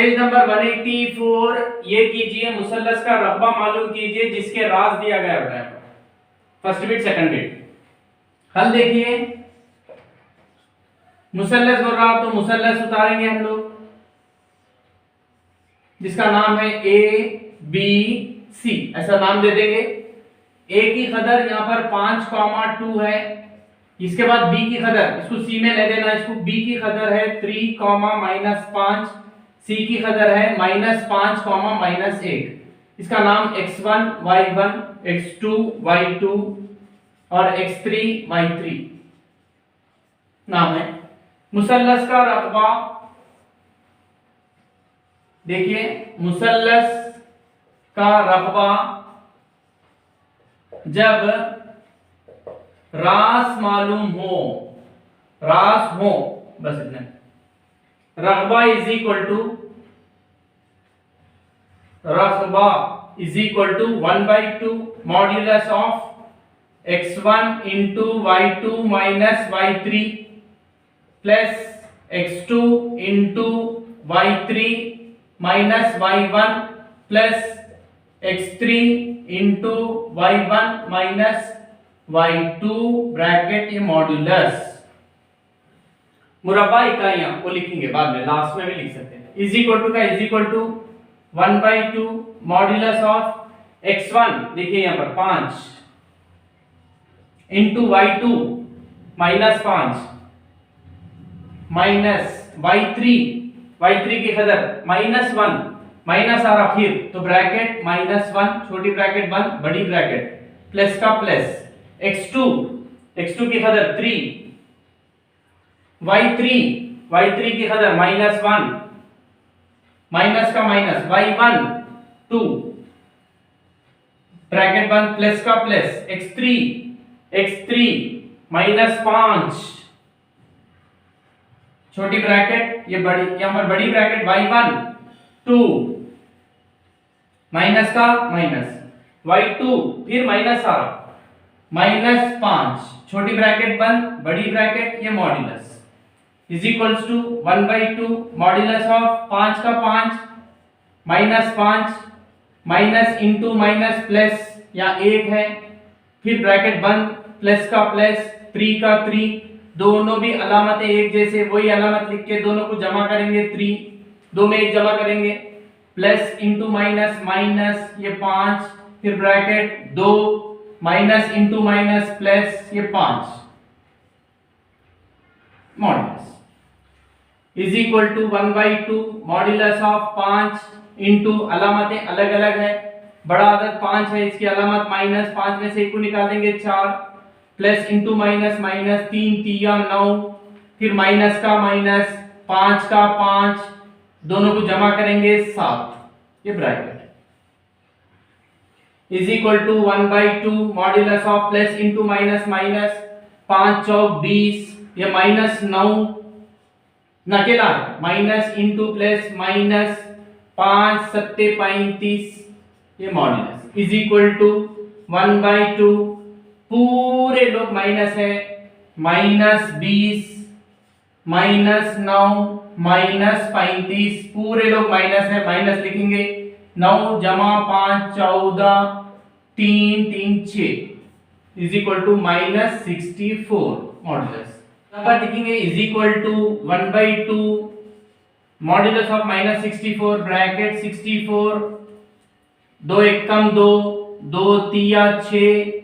Page number 184 ये कीजिए, मुसल्लस का रकबा मालूम कीजिए जिसके राज दिया गया है। फर्स्ट बिट सेकंड बिट हल देखिए। मुसल्लस बोल रहा तो मुसल्लस उतारेंगे हम लोग जिसका नाम है ए बी सी, ऐसा नाम दे देंगे। ए की कदर यहाँ पर 5,2 है, इसके बाद बी की कदर इसको सी में ले देना, इसको बी की कदर है 3,-5, सी की कदर है -5,-1। इसका नाम x1 y1 x2 y2 और x3 y3 नाम है। मुसल्लस का रकबा देखिए, मुसल्लस का रकबा जब रास मालूम हो, रास हो, बस इतना, रकबा is equal to 1/2 modulus of x1 into y2 minus y3 plus x2 into y3 minus y1 plus x3 into y1 minus y2 bracket ये मॉड्यूलस। मुरब्बा इकाइयां को लिखेंगे बाद में, लास्ट में भी लिख सकते हैं। इज इक्वल टू का is equal to 1/2 modulus of x1 देखिए यहाँ पर 5 इंटू y2 -5 माइनस y3 की कदर -1 माइनस आ रहा फिर तो ब्रैकेट -1 छोटी ब्रैकेट बंद बड़ी ब्रैकेट प्लस का प्लस x2 की कदर 3 y3 की कदर -1 माइनस का माइनस y1 2 ब्रैकेट बंद प्लस का प्लस x3 -5 छोटी ब्रैकेट ये बड़ी, यहां पर बड़ी ब्रैकेट y1 2 माइनस का माइनस y2 फिर माइनस आ रहा -5 छोटी ब्रैकेट बंद बड़ी ब्रैकेट ये modulus is equals to 1/2 modulus of 5 का 5 -5 माइनस इंटू माइनस प्लस या 1 है फिर ब्रैकेट बंद प्लस का प्लस 3 का 3 दोनों भी अलामतें एक जैसे, वही अलामत लिख के दोनों को जमा करेंगे 3 दो में एक जमा करेंगे प्लस इंटू माइनस माइनस ये 5 फिर bracket 2 minus into minus plus ये 5 modulus is equal to 1/2 modulus of 5 into अलामतें अलग अलग है, बड़ा अदद 5 है इसकी अलामत -5 में से एक को निकाल देंगे 4 प्लस इंटू माइनस माइनस 3 तिया 9 फिर माइनस का माइनस 5 का 5 दोनों को जमा करेंगे 7 ये bracket is equal to 1/2 modulus of plus into minus minus 5 चौक 20 ये -9 नकेला माइनस इंटू प्लस माइनस 5 सत्ते 35 ये मॉड्यूलस इज इक्वल टू 1/2 पूरे लोग माइनस है -20 -9 -35 पूरे लोग माइनस है, माइनस लिखेंगे 9 जमा 5 14 3 3 6 इज इक्वल टू -64 मॉड्यूलस। यहाँ पर लिखेंगे is equal to 1/2 modulus of -64 bracket 64 2 एकम 2 2 तिया 6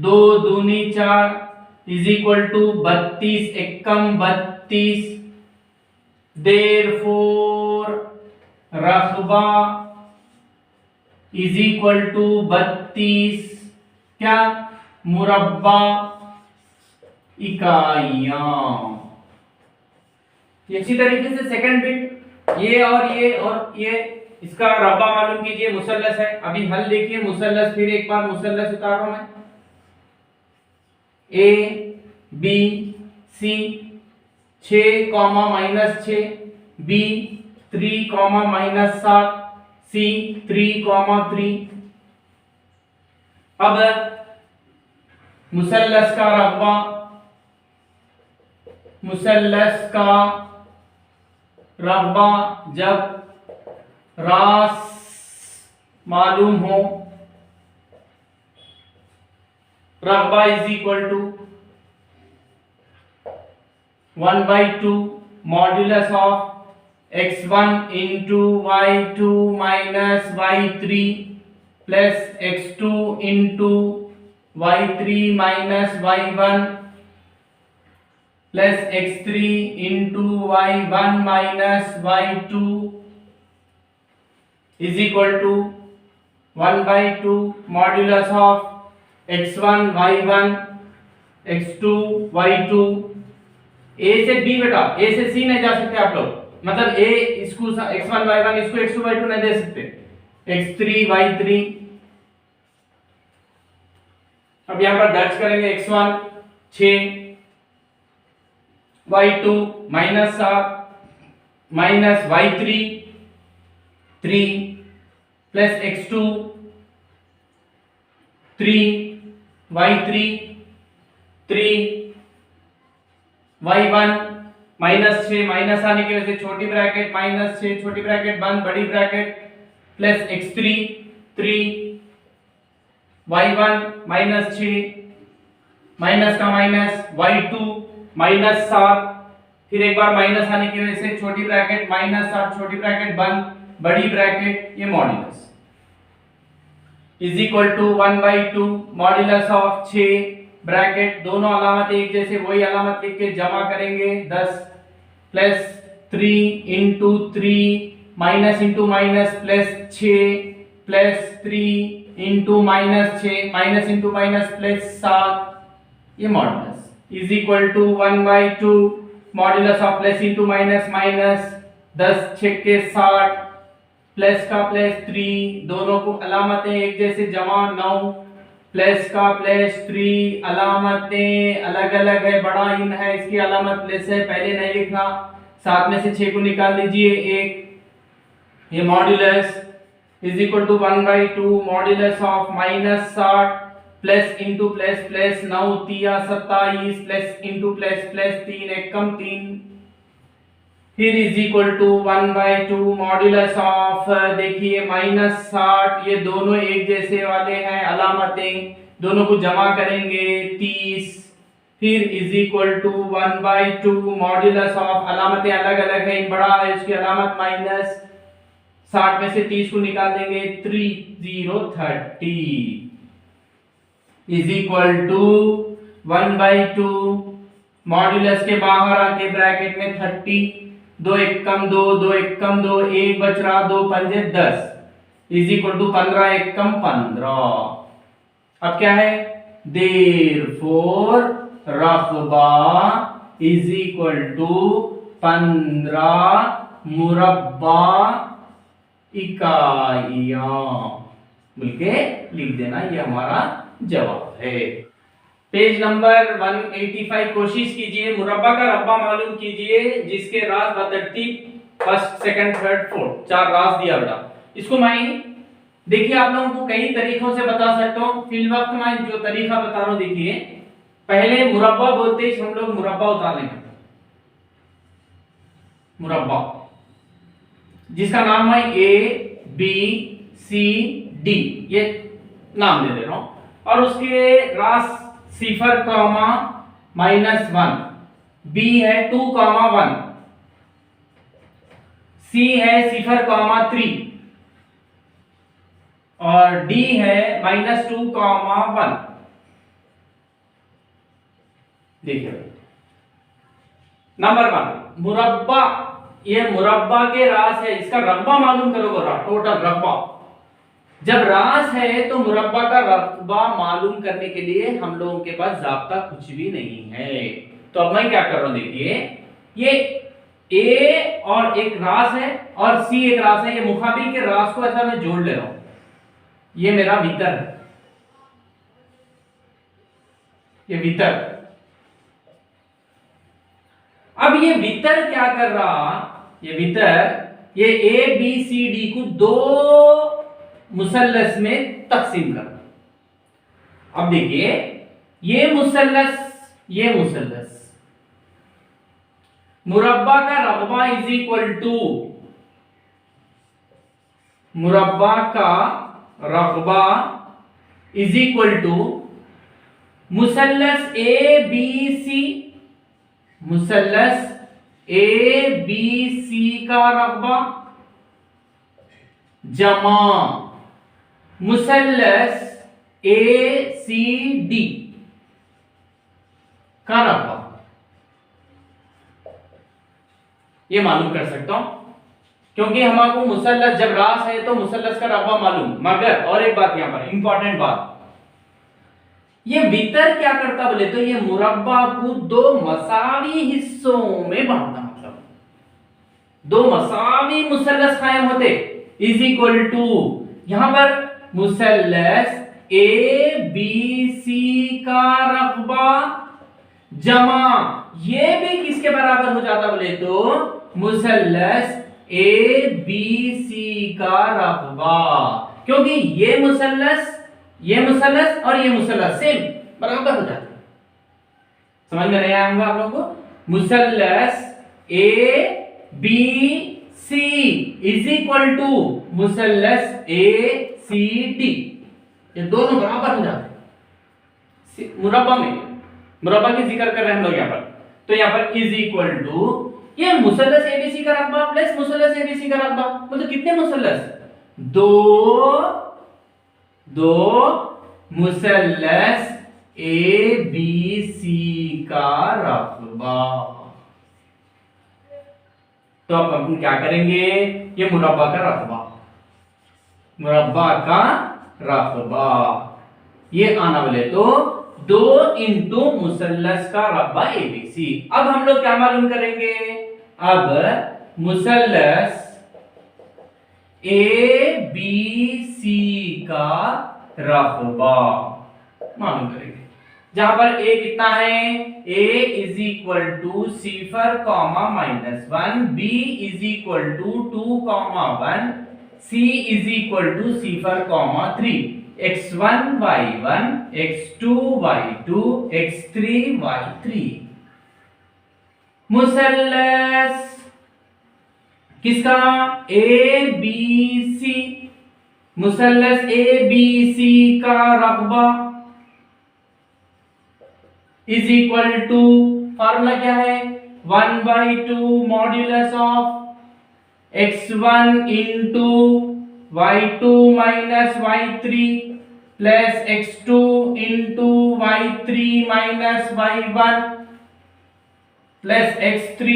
2 दूनी 4 is equal to 32 Ekam 32 therefore रकबा इज इक्वल टू 32 क्या मुरब्बा इकाइयां। इसी तरीके से सेकंड बिट ये और ये इसका रकबा मालूम कीजिए, मुसल्लस है। अभी हल देखिए मुसल्लस, फिर एक बार मुसल्लस उतार रहा हूं मैं। ए बी सी 6, -6 बी 3, -7 सी 3, 3। अब मुसल्लस का रकबा, मुसल्लस का रकबा जब रास मालूम हो, रगबा is equal to 1/2 modulus of x1 into y2 minus y3 plus x2 into y3 minus y1 plus x3 into y1 minus y2 is equal to 1/2 modulus of x1 y1 x2 y2। a से b बेटा, a से c नहीं जा सकते आप लोग, मतलब a इसको x1 y1 इसको x2 y2 नहीं दे सकते, x3 y3। अब यहां पर दर्ज करेंगे x1 6 y2 -7 minus y3 3 plus x2 3 y3 3 y1 -6 minus आने की वजह से छोटी ब्रैकेट -6 छोटी ब्रैकेट बंद बड़ी bracket plus x3 3 y1 -6 minus का माइनस y2 -7 फिर एक बार माइनस आने की वजह से छोटी ब्रैकेट -7 छोटी ब्रैकेट बंद बड़ी ब्रैकेट ये modulus is equal to 1/2 modulus of 6 bracket दोनों अलामत एक जैसे वही अलामत लिख के जमा करेंगे 10 plus 3 into 3 minus into minus plus 6 plus 3 into -6 minus into minus plus 7 ये modulus is equal to 1/2 modulus of plus into minus minus 10 6 के 60 प्लस का प्लस 3 दोनों को अलामतें एक जैसे जमा 9 प्लस का प्लस 3 अलामतें अलग अलग है, बड़ा इन है इसकी अलामत प्लस है पहले नहीं लिखना, 7 में से 6 को निकाल लीजिए 1 ये modulus is equal to 1/2 modulus of -60 plus into plus plus 9 3 27 plus into plus plus 3 1 कम 3 फिर is equal to 1/2 modulus of देखिए -60 ये दोनों एक जैसे वाले हैं अलामतें दोनों को जमा करेंगे 30 फिर is equal to 1/2 modulus of अलामतें अलग अलग है बड़ा है इसकी अलामत माइनस 60 में से 30 को निकाल देंगे 30 इज इक्वल टू 1/2 मॉड्यूलस के बाहर आके ब्रैकेट में 30 2 1 कम 2 2 1 कम 2 1 बच रहा 2 पंजे 10 इज इक्वल टू 15 1 कम 15। अब क्या है देयरफॉर रकबा इज इक्वल टू 15 मुरब्बा इकाइयां मिलके लिख देना, ये हमारा जवाब है। पेज नंबर 185 कोशिश कीजिए मुरब्बा का रब्बा मालूम कीजिए जिसके राज बतरतीब फर्स्ट सेकंड थर्ड फोर्थ 4 राज दिया बेटा। इसको मैं देखिए आप लोगों को कई तरीकों से बता सकता हूं, फिल वक्त मैं जो तरीका बता रहा हूं देखिए पहले मुरब्बा बोलते ही हम लोग मुरब्बा उतार लेंगे, मुरब्बा जिसका नाम है A B C D ये नाम दे रहा हूं और उसके रास 0, -1 B है 2, 1 C है 0, 3 और D है -2, 1। देखिए नंबर 1 मुरब्बा, ये मुरब्बा के रास है, इसका रब्बा मालूम करोगे टोटल रब्बा। जब रास है तो मुरब्बा का रब्बा मालूम करने के लिए हम लोगों के पास जाब्ता कुछ भी नहीं है। तो अब मैं क्या कर रहा हूं देखिए ये A और एक रास है और C एक रास है, ये मुकाबिल के रास को ऐसा मैं जोड़ ले रहा हूं, ये मेरा वितर है, ये वितर। अब ये वितर क्या कर रहा, ये वितर ये A B C D को 2 मुसल्लस में तकसीम करना। अब देखिए ये मुसल्लस मुरब्बा का रकबा इज इक्वल टू मुरब्बा का रकबा इज इक्वल टू मुसल्लस ए बी सी, मुसल्लस ए बी सी का रकबा जमा मुसल्लस ए सी डी का रकबा। ये मालूम कर सकता हूं क्योंकि हमारे मुसल्लस जब रास है तो मुसल्लस का रकबा मालूम। मगर और एक बात यहां पर इंपॉर्टेंट बात, ये वितर क्या करता बोले तो ये मुरब्बा को दो मसावी हिस्सों में बांटता, मतलब दो मसावी मुसल्लस कायम होते इज इक्वल टू यहां पर मुसल्लस ए बी सी का रकबा जमा ये भी किसके बराबर हो जाता बोले तो मुसल्लस ए बी सी का रकबा, क्योंकि ये मुसल्लस और ये मुसल्लस सेम बराबर हो जाता है। समझ में नहीं आया होगा आप लोगों को? मुसल्लस A B C is equal to मुसल्लस ए सी डी, ये दोनों बराबर हो जाते हैं मुरब्बा में। मुरब्बा की जिक्र कर रहे हैं हम लोग यहाँ पर, तो यहाँ पर इज इक्वल टू ये मुसल्लस एबीसी का रकबा प्लस मुसल्लस एबीसी का रकबा, मतलब कितने मुसल्लस? दो मुसल्लस ए बी सी का रकबा। तो अब हम क्या करेंगे, ये मुरब्बा का रकबा, मुरब्बा का रकबा ये आना बोले तो 2 इंटू मुसल्लस का रकबा एबीसी। अब हम लोग क्या मालूम करेंगे, अब मुसल्लस ए बी सी का रकबा मालूम करेंगे, जहां पर ए कितना है, a इज इक्वल टू सिफर comma -1, b is equal to 2 comma 1, c is equal to सिफर comma 3, x1 y1 x2 y2 x3 y3। मुसल्लस किसका, ए बी सी, मुसल्लस ए बी सी का रकबा इज इक्वल टू, फार्मूला क्या है, 1/2 modulus of x1 into y2 minus y3 plus x2 into y3 minus y1 plus x3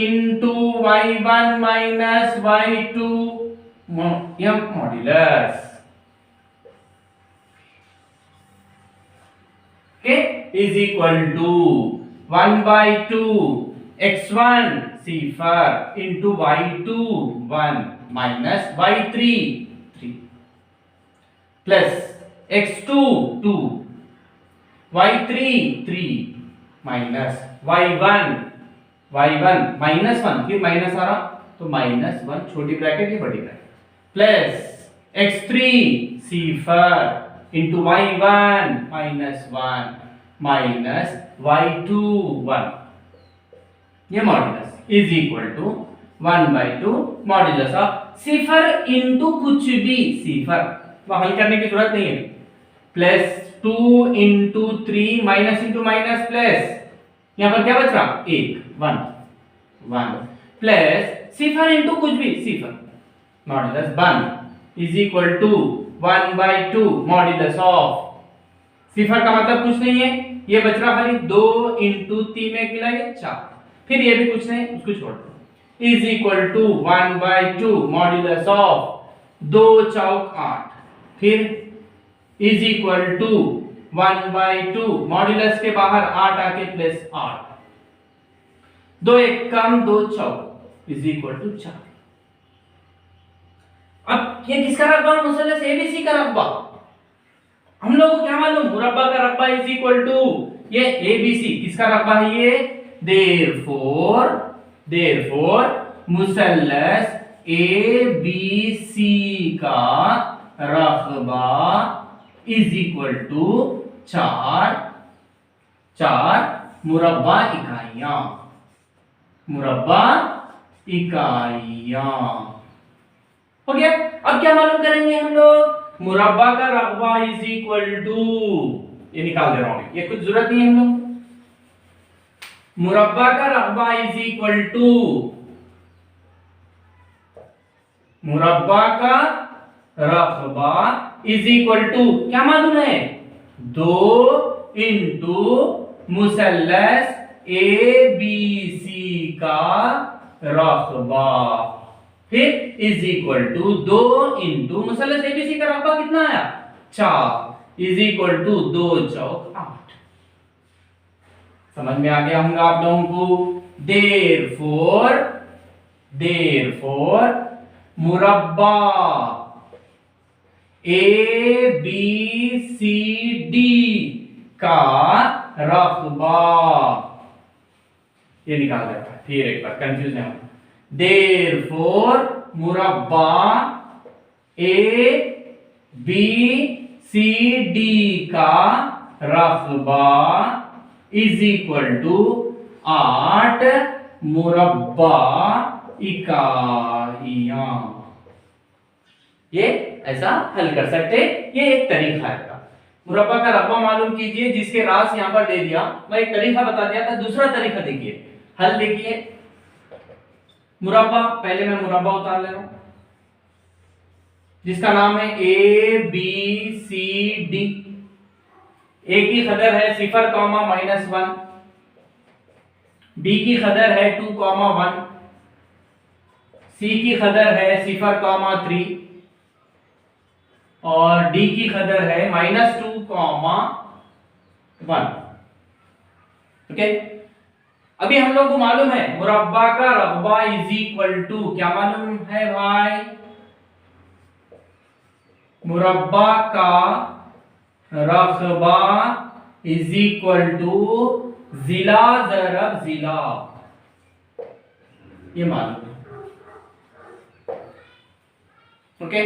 into y1 minus y2 यह modulus के is equal to 1/2 x1 सिफर into y2 1 minus y3 3 plus x2 2 y3 3 minus y1 minus 1 फिर minus आ रहा तो -1 छोटी bracket ये बड़ी bracket plus x3 सिफर इंटू y1 -1 माइनस y2 1 ये modulus is equal to 1/2 modulus of सिफर इंटू कुछ भी सिफर, वह हल करने की जरूरत नहीं है, plus 2 into 3 minus into minus plus यहां पर क्या बच रहा 1 प्लस सिफर इंटू कुछ भी सिफर modulus 1 is equal to 1/2 modulus of सिफर का मतलब कुछ नहीं है, ये बच रहा खाली 2 इंटू 3 में मिलाएंगे 4, फिर ये भी कुछ नहीं उसको छोड़ दो, is equal to 1/2 modulus of 2 चौक 8, फिर इज इक्वल टू 1/2 मॉड्यूलस के बाहर 8 आके प्लस 8, 2 एक कम 2 चौक इज इक्वल टू 4। अब ये किसका रकबा, मुसल्लस एबीसी का रकबा। हम लोगों को क्या मालूम, मुरब्बा का रकबा इज इक्वल टू ये एबीसी किसका रकबा है ये, देयरफॉर मुसल्लस एबीसी का रकबा इज इक्वल टू 4 मुरब्बा इकाइयां हो गया। अब क्या मालूम करेंगे हम लोग, मुरब्बा का रकबा इज इक्वल टू, ये निकाल दे रहा हूं, ये कुछ जरूरत नहीं है हम लोग। मुरब्बा का रकबा इज इक्वल टू, मुरब्बा का रकबा इज इक्वल टू क्या मालूम है, 2 इंटू मुसल्लस ए बी सी का रकबा, फिर इज इक्वल टू 2 इंटू मुसल्लस एबीसी का रकबा कितना आया 4 इज इक्वल टू 2 चौक 8। समझ में आ गया होगा आप लोगों को। देयरफॉर मुरब्बा ए बी सी डी का रकबा, ये निकाल देता है, फिर एक बार कंफ्यूज नहीं होगा। देयरफॉर मुरब्बा ए बी सी डी का रकबा इज इक्वल टू 8 मुरब्बा इकाइयां। ये ऐसा हल कर सकते, ये एक तरीका है। मुरब्बा का रकबा मालूम कीजिए, जिसके रास यहां पर दे दिया, मैं एक तरीका बता दिया था। दूसरा तरीका देखिए, हल देखिए। मुरब्बा, पहले मैं मुरब्बा उतार ले रहा हूं, जिसका नाम है ए बी सी डी। ए की कदर है 0, -1, बी की कदर है 2, 1, सी की कदर है 0, 3 और डी की कदर है -2, 1। ओके, अभी हम लोग को मालूम है मुरब्बा का रकबा इज इक्वल टू, क्या मालूम है भाई, मुरब्बा का रकबा इज इक्वल टू जिला ज़रब जिला, ये मालूम है। ओके,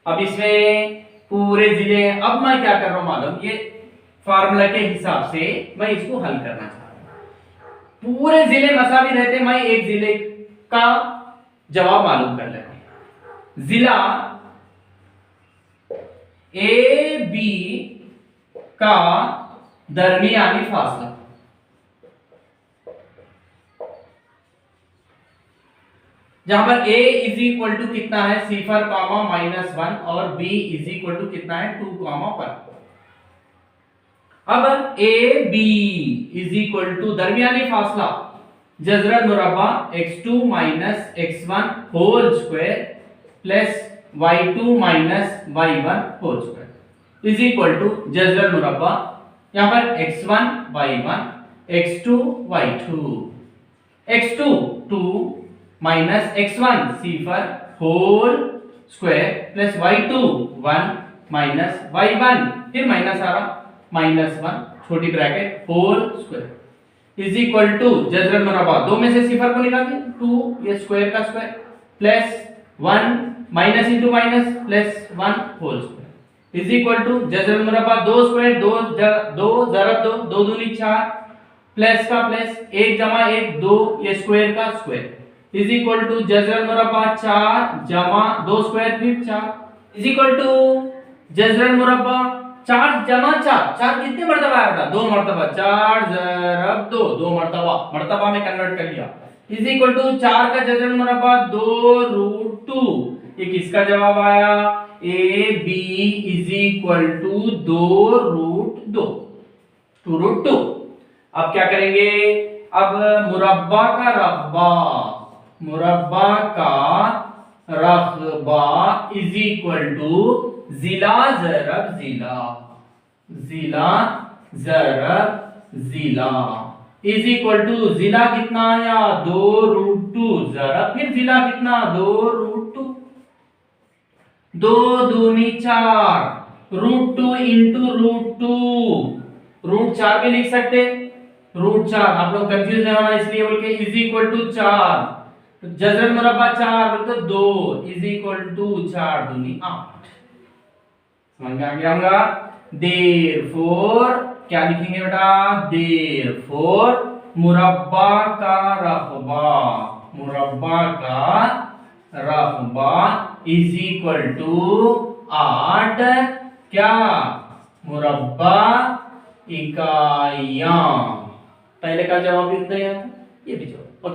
अब इसमें पूरे जिले, अब मैं क्या कर रहा हूं मालूम, ये फार्मूला के हिसाब से मैं इसको हल करना चाहता हूं। पूरे जिले मसावी रहते, मैं एक जिले का जवाब मालूम कर लेता हूं। जिला ए बी का दरमियानी फासला, जहां पर a इज इक्वल टू कितना है 0, -1 और b इज इक्वल टू कितना है 2, 1। अब a b is equal to दरमियानी फासला जजरत मुरब्बा x2 - x1 whole square plus y2 - y1 whole square is equal to जजरत मुरब्बा, यहां पर x1 y1 x2 y2, x2 2 - x1 0 whole square plus y2 1 - y1, फिर माइनस आ रहा -1 छोटी bracket whole square is equal to जजरत मुरब्बा, 2 में से 0 को निकाल दिया 2, ये स्क्वायर का square plus 1 minus into minus plus 1 whole square is equal to जजरत मुरब्बा 2 स्क्वायर 2 ज़रब 2 2 दूनी 4 प्लस का प्लस 1 जमा 1 2, ये स्क्वायर का स्क्वायर इज इक्वल टू जजरत मुरब्बा 4 जमा 2 स्क्वायर फिर 4 इज इक्वल टू जजरत मुरब्बा 4 जमा 4, 4 कितने मर्तबा है बेटा 2 मर्तबा, 4 ज़रब 2 2 मर्तबा में कन्वर्ट कर लिया इज इक्वल टू 4 का जजरत मुरब्बा 2√2। ये किसका जवाब आया, A B is equal to 2√2, 2√2। अब क्या करेंगे, अब मुरब्बा का रकबा, मुरब्बा का रकबा इज इक्वल टू जिला ज़रब जिला, जिला ज़रब जिला इज इक्वल टू जिला कितना आया 2√2 ज़रब फिर जिला कितना 2√2, 2 दूनी 4 √2 इंटू √2, √4 भी लिख सकते, √4 आप लोग कंफ्यूज नहीं होना इसलिए बोल के इज इक्वल टू 4, तो जजरत मुरब्बा 4 बोल तो 2 इज इक्वल टू 4 दूनी 8। समझ में आ गया होगा। देयरफॉर क्या लिखेंगे बेटा, देयरफॉर मुरब्बा का रकबा, मुरब्बा का रकबा इज इक्वल टू 8 क्या मुरब्बा इकाइयां। पहले का जवाब भी उतना ही आता, ये भी जवाब। ओके।